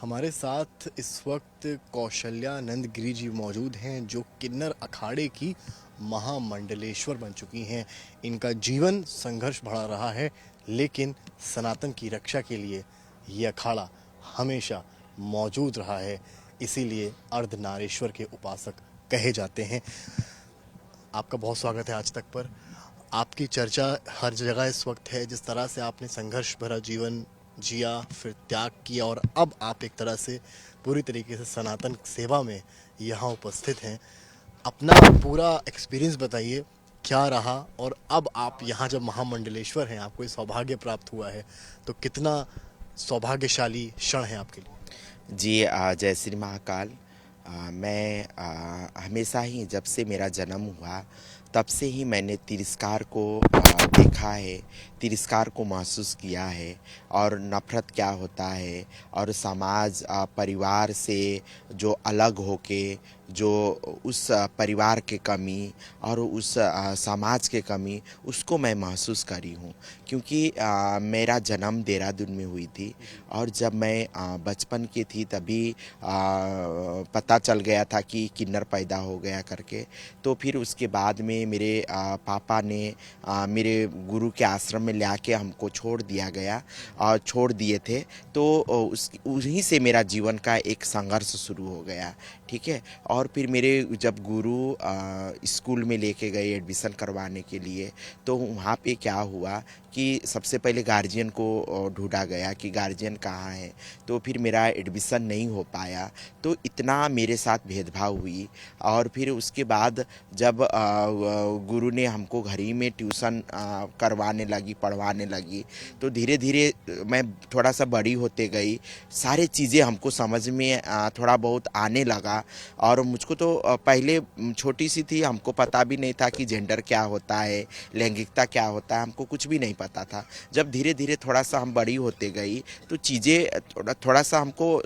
हमारे साथ इस वक्त कौशल्यानंद गिरी जी मौजूद हैं जो किन्नर अखाड़े की महामंडलेश्वर बन चुकी हैं। इनका जीवन संघर्ष भरा रहा है, लेकिन सनातन की रक्षा के लिए ये अखाड़ा हमेशा मौजूद रहा है। इसीलिए अर्धनारीश्वर के उपासक कहे जाते हैं। आपका बहुत स्वागत है आज तक पर। आपकी चर्चा हर जगह इस वक्त है। जिस तरह से आपने संघर्ष भरा जीवन जिया, फिर त्याग किया और अब आप एक तरह से पूरी तरीके से सनातन सेवा में यहाँ उपस्थित हैं। अपना पूरा एक्सपीरियंस बताइए, क्या रहा? और अब आप यहाँ जब महामंडलेश्वर हैं, आपको ये सौभाग्य प्राप्त हुआ है, तो कितना सौभाग्यशाली क्षण है आपके लिए? जी जय श्री महाकाल। मैं हमेशा ही जब से मेरा जन्म हुआ तब से ही मैंने तिरस्कार को देखा है, तिरस्कार को महसूस किया है और नफ़रत क्या होता है और समाज परिवार से जो अलग होके जो उस परिवार के कमी और उस समाज के कमी उसको मैं महसूस करी हूँ। क्योंकि मेरा जन्म देहरादून में हुई थी और जब मैं बचपन की थी तभी पता चल गया था कि किन्नर पैदा हो गया करके। तो फिर उसके बाद में मेरे पापा ने मेरे गुरु के आश्रम में ले आके हमको छोड़ दिया गया और छोड़ दिए थे। तो उस उन्हीं से मेरा जीवन का एक संघर्ष शुरू हो गया, ठीक है। और फिर मेरे जब गुरु स्कूल में लेके गए एडमिशन करवाने के लिए, तो वहाँ पे क्या हुआ कि सबसे पहले गार्जियन को ढूंढा गया कि गार्जियन कहाँ है। तो फिर मेरा एडमिशन नहीं हो पाया। तो इतना मेरे साथ भेदभाव हुई। और फिर उसके बाद जब गुरु ने हमको घर ही में ट्यूशन करवाने लगी, पढ़वाने लगी, तो धीरे धीरे मैं थोड़ा सा बड़ी होते गई। सारी चीज़ें हमको समझ में थोड़ा बहुत आने लगा। और मुझको तो पहले छोटी सी थी, हमको पता भी नहीं था कि जेंडर क्या होता है, लैंगिकता क्या होता है, हमको कुछ भी नहीं पता था। जब धीरे धीरे थोड़ा सा हम बड़ी होते गई तो चीज़ें थोड़ा सा हमको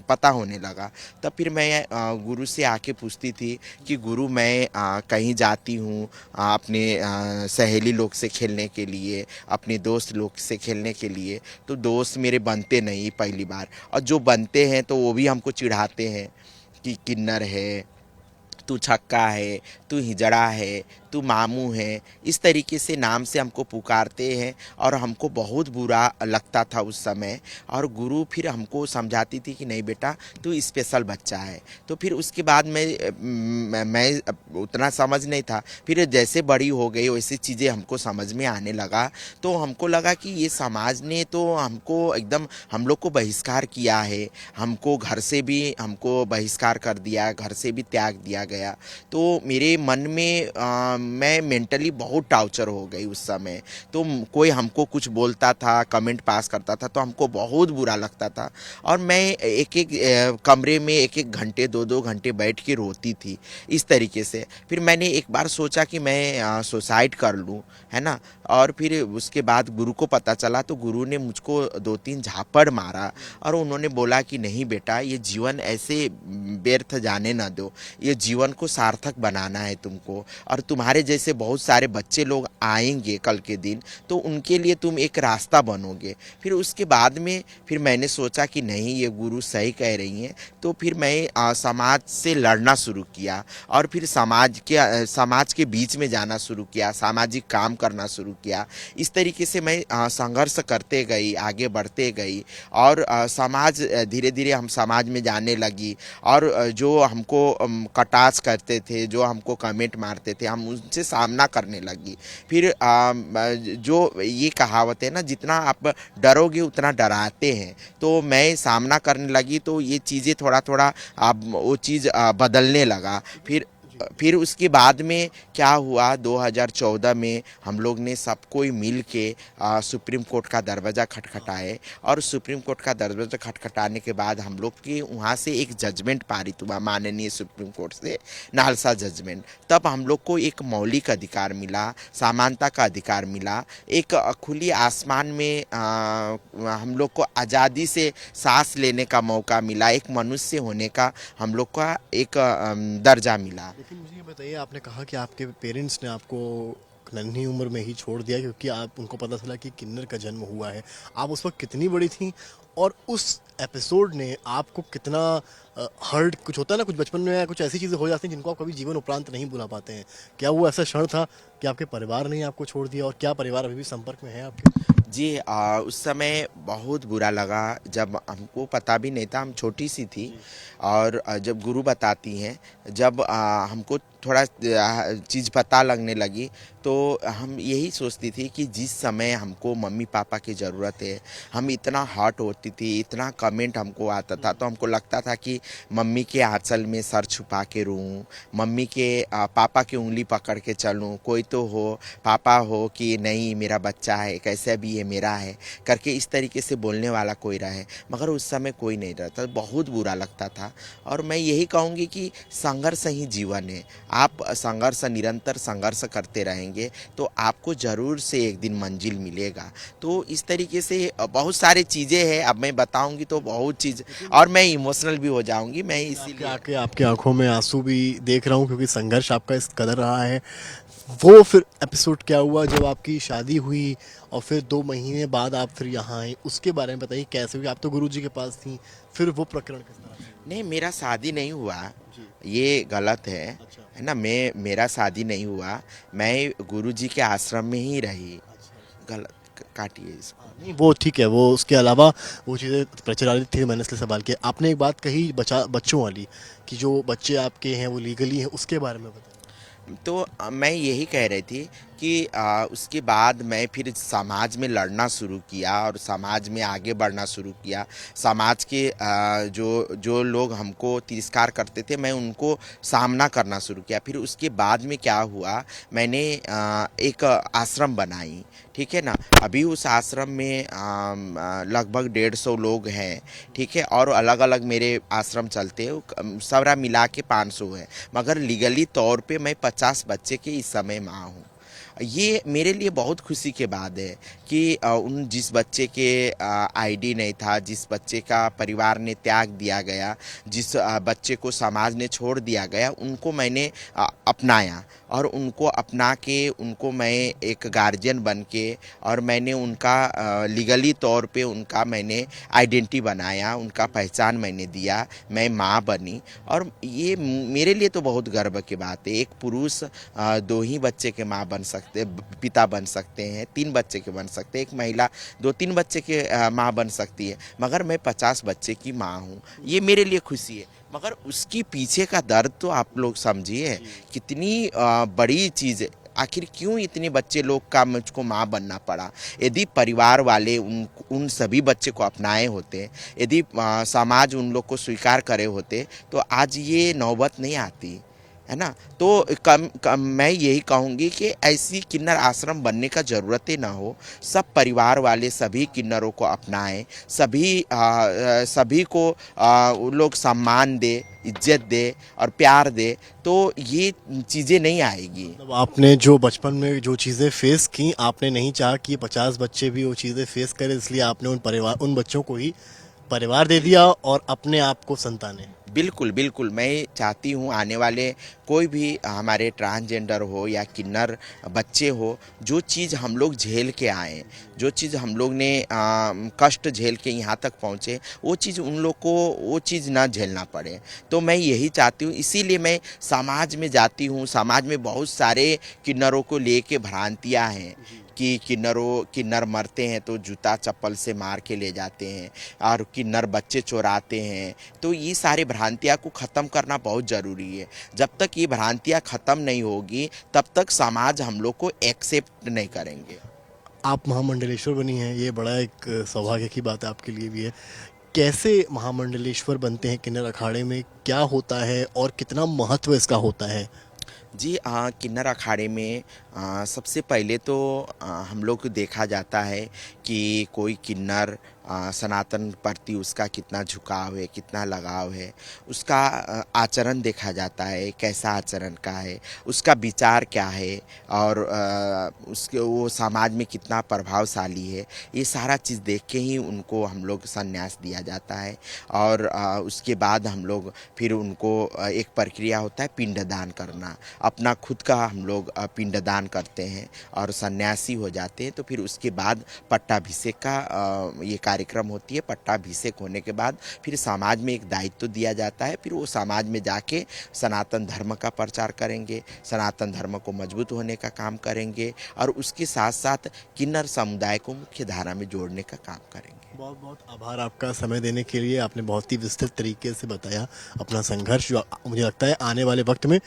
पता होने लगा। तब फिर मैं गुरु से आके पूछती थी कि गुरु मैं कहीं जाती हूँ अपने सहेली लोग से खेलने के लिए, अपने दोस्त लोग से खेलने के लिए, तो दोस्त मेरे बनते नहीं पहली बार। और जो बनते हैं तो वो भी हमको चिढ़ाते हैं कि किन्नर है, तू छक्का है, तू हिजड़ा है, तू मामू है। इस तरीके से नाम से हमको पुकारते हैं और हमको बहुत बुरा लगता था उस समय। और गुरु फिर हमको समझाती थी कि नहीं बेटा, तू स्पेशल बच्चा है। तो फिर उसके बाद मैं उतना समझ नहीं था। फिर जैसे बड़ी हो गई वैसे चीज़ें हमको समझ में आने लगा। तो हमको लगा कि ये समाज ने तो हमको एकदम हम लोग को बहिष्कार किया है, हमको घर से भी हमको बहिष्कार कर दिया, घर से भी त्याग दिया गया। तो मेरे मन में मैं मेंटली बहुत टॉर्चर हो गई उस समय। तो कोई हमको कुछ बोलता था, कमेंट पास करता था, तो हमको बहुत बुरा लगता था। और मैं एक एक कमरे में एक एक घंटे, दो दो घंटे बैठ के रोती थी इस तरीके से। फिर मैंने एक बार सोचा कि मैं सुसाइड कर लूँ, है ना। और फिर उसके बाद गुरु को पता चला, तो गुरु ने मुझको 2-3 झापड़ मारा और उन्होंने बोला कि नहीं बेटा, ये जीवन ऐसे व्यर्थ जाने ना दो, ये जीवन को सार्थक बनाना है तुमको। और तुम्हारे जैसे बहुत सारे बच्चे लोग आएंगे कल के दिन, तो उनके लिए तुम एक रास्ता बनोगे। फिर उसके बाद में फिर मैंने सोचा कि नहीं, ये गुरु सही कह रही हैं। तो फिर मैं समाज से लड़ना शुरू किया और फिर समाज के बीच में जाना शुरू किया, सामाजिक काम करना शुरू किया। इस तरीके से मैं संघर्ष करते गई, आगे बढ़ते गई। और समाज धीरे धीरे हम समाज में जाने लगी। और जो हमको कटाक्ष करते थे, जो हमको कमेंट मारते थे, हम उनसे सामना करने लगी। फिर जो ये कहावत है ना, जितना आप डरोगे उतना डराते हैं, तो मैं सामना करने लगी। तो ये चीज़ें थोड़ा थोड़ा अब वो चीज़ बदलने लगा। फिर उसके बाद में क्या हुआ, 2014 में हम लोग ने सब कोई मिल के सुप्रीम कोर्ट का दरवाज़ा खटखटाए। और सुप्रीम कोर्ट का दरवाज़ा खटखटाने के बाद हम लोग के वहाँ से एक जजमेंट पारित हुआ माननीय सुप्रीम कोर्ट से, नालसा जजमेंट। तब हम लोग को एक मौलिक अधिकार मिला, समानता का अधिकार मिला, एक खुली आसमान में हम लोग को आज़ादी से सांस लेने का मौका मिला, एक मनुष्य होने का हम लोग का एक दर्जा मिला। लेकिन मुझे ये बताइए, आपने कहा कि आपके पेरेंट्स ने आपको नन्ही उम्र में ही छोड़ दिया क्योंकि आप उनको पता चला कि किन्नर का जन्म हुआ है। आप उस वक्त कितनी बड़ी थी और उस एपिसोड ने आपको कितना हर्ट, कुछ होता है ना, कुछ बचपन में कुछ ऐसी चीज़ें हो जाती हैं जिनको आप कभी जीवन उपरांत नहीं भुला पाते हैं। क्या वो ऐसा क्षण था कि आपके परिवार ने ही आपको छोड़ दिया, और क्या परिवार अभी भी संपर्क में है आपके? जी उस समय बहुत बुरा लगा जब हमको पता भी नहीं था, हम छोटी सी थी। और जब गुरु बताती हैं, जब हमको थोड़ा चीज़ पता लगने लगी, तो हम यही सोचती थी कि जिस समय हमको मम्मी पापा की ज़रूरत है, हम इतना हर्ट होती थी, इतना कमेंट हमको आता था, तो हमको लगता था कि मम्मी के आंचल में सर छुपा के रोऊं, मम्मी के पापा की उंगली पकड़ के चलूं, कोई तो हो, पापा हो कि नहीं मेरा बच्चा है, कैसे भी ये मेरा है करके इस तरीके से बोलने वाला कोई रहे। मगर उस समय कोई नहीं रहता, बहुत बुरा लगता था। और मैं यही कहूँगी कि संघर्ष ही जीवन है। आप संघर्ष, निरंतर संघर्ष करते रहेंगे तो आपको ज़रूर से एक दिन मंजिल मिलेगा। तो इस तरीके से बहुत सारी चीज़ें हैं, अब मैं बताऊंगी तो बहुत चीज़, और मैं इमोशनल भी हो जाऊंगी, मैं आपके इसीलिए। आके आपकी आंखों में आंसू भी देख रहा हूँ, क्योंकि संघर्ष आपका इस कदर रहा है। वो फिर एपिसोड क्या हुआ जब आपकी शादी हुई और फिर 2 महीने बाद आप फिर यहाँ आए, उसके बारे में बताइए कैसे हुई? आप तो गुरुजी के पास थी, फिर वो प्रकरण किस तरह से नहीं, मेरा शादी नहीं हुआ, जी। ये गलत अच्छा। है ना। मेरा शादी नहीं हुआ, मैं गुरुजी के आश्रम में ही रही। अच्छा। गलत, काटिए इसको। हाँ, नहीं वो ठीक है, वो उसके अलावा वो चीज़ें प्रचलित थी, मैंने इसलिए सवाल किया। आपने एक बात कही बच्चों वाली, कि जो बच्चे आपके हैं वो लीगली हैं, उसके बारे में बताइए। तो मैं यही कह रही थी कि उसके बाद मैं फिर समाज में लड़ना शुरू किया और समाज में आगे बढ़ना शुरू किया। समाज के जो जो लोग हमको तिरस्कार करते थे, मैं उनको सामना करना शुरू किया। फिर उसके बाद में क्या हुआ, मैंने एक आश्रम बनाई, ठीक है ना। अभी उस आश्रम में लगभग 150 लोग हैं, ठीक है। और अलग अलग मेरे आश्रम चलते हैं, सारा मिला के 500 है। मगर लीगली तौर पे मैं 50 बच्चे के इस समय माँ हूँ। ये मेरे लिए बहुत खुशी के बात है कि उन जिस बच्चे के आईडी नहीं था, जिस बच्चे का परिवार ने त्याग दिया गया, जिस बच्चे को समाज ने छोड़ दिया गया, उनको मैंने अपनाया। और उनको अपना के उनको मैं एक गार्जियन बन के, और मैंने उनका लीगली तौर पे उनका मैंने आइडेंटिटी बनाया, उनका पहचान मैंने दिया, मैं माँ बनी। और ये मेरे लिए तो बहुत गर्व की बात है। एक पुरुष 2 ही बच्चे के माँ बन सकते, पिता बन सकते हैं, 3 बच्चे के बन सकते हैं। एक महिला 2-3 बच्चे के माँ बन सकती है, मगर मैं 50 बच्चे की माँ हूँ। ये मेरे लिए खुशी है। मगर उसके पीछे का दर्द तो आप लोग समझिए, कितनी बड़ी चीज़ है। आखिर क्यों इतने बच्चे लोग का मुझको माँ बनना पड़ा? यदि परिवार वाले उन सभी बच्चे को अपनाए होते, यदि समाज उन लोग को स्वीकार करे होते, तो आज ये नौबत नहीं आती, है ना। तो मैं यही कहूँगी कि ऐसी किन्नर आश्रम बनने का ज़रूरत ही ना हो। सब परिवार वाले सभी किन्नरों को अपनाएं, सभी को वो लोग सम्मान दे, इज्जत दे और प्यार दे, तो ये चीज़ें नहीं आएगी। मतलब आपने जो बचपन में जो चीज़ें फेस की, आपने नहीं चाहा कि ये 50 बच्चे भी वो चीज़ें फेस करें, इसलिए आपने उन बच्चों को ही परिवार दे दिया और अपने आप को संतानें। बिल्कुल, बिल्कुल। मैं चाहती हूँ आने वाले कोई भी हमारे ट्रांसजेंडर हो या किन्नर बच्चे हो, जो चीज़ हम लोग झेल के आए, जो चीज़ हम लोग ने कष्ट झेल के यहाँ तक पहुँचे, वो चीज़ उन लोग को वो चीज़ ना झेलना पड़े। तो मैं यही चाहती हूँ, इसीलिए मैं समाज में जाती हूँ। समाज में बहुत सारे किन्नरों को लेके भ्रांतियाँ हैं कि किन्नर मरते हैं तो जूता चप्पल से मार के ले जाते हैं, और किन्नर बच्चे चुराते हैं। तो ये सारे भ्रांतियाँ को ख़त्म करना बहुत ज़रूरी है। जब तक ये भ्रांतियाँ ख़त्म नहीं होगी, तब तक समाज हम लोग को एक्सेप्ट नहीं करेंगे। आप महामंडलेश्वर बनी हैं, ये बड़ा एक सौभाग्य की बात आपके लिए भी है। कैसे महामंडलेश्वर बनते हैं किन्नर अखाड़े में? क्या होता है और कितना महत्व इसका होता है? जी किन्नर अखाड़े में सबसे पहले तो हम लोग को देखा जाता है कि कोई किन्नर सनातन प्रति उसका कितना झुकाव है, कितना लगाव है। उसका आचरण देखा जाता है, कैसा आचरण का है, उसका विचार क्या है, और उसके वो समाज में कितना प्रभावशाली है। ये सारा चीज़ देख के ही उनको हम लोग संन्यास दिया जाता है। और उसके बाद हम लोग फिर उनको एक प्रक्रिया होता है पिंडदान करना। अपना खुद का हम लोग पिंडदान करते हैं और सन्यासी हो जाते हैं। तो फिर उसके बाद पट्टाभिषेक का ये कार्यक्रम होती है। पट्टाभिषेक होने के बाद फिर समाज में एक दायित्व दिया जाता है, फिर वो समाज में जाके सनातन धर्म का प्रचार करेंगे, सनातन धर्म को मजबूत होने का काम करेंगे और उसके साथ साथ किन्नर समुदाय को मुख्य धारा में जोड़ने का काम करेंगे। बहुत बहुत आभार आपका समय देने के लिए। आपने बहुत ही विस्तृत तरीके से बताया अपना संघर्ष, जो मुझे लगता है आने वाले वक्त में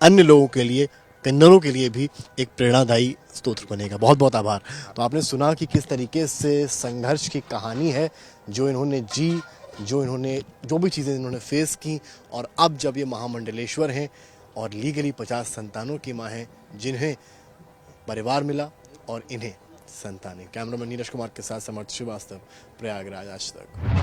अन्य लोगों के लिए, किन्नरों के लिए भी एक प्रेरणादायी स्तोत्र बनेगा। बहुत बहुत आभार। तो आपने सुना कि किस तरीके से संघर्ष की कहानी है जो इन्होंने जी, जो भी चीज़ें इन्होंने फेस की, और अब जब ये महामंडलेश्वर हैं और लीगली 50 संतानों की माँ हैं, जिन्हें परिवार मिला और इन्हें संतानें। कैमरामैन नीरज कुमार के साथ समर्थ श्रीवास्तव, प्रयागराज आज तक।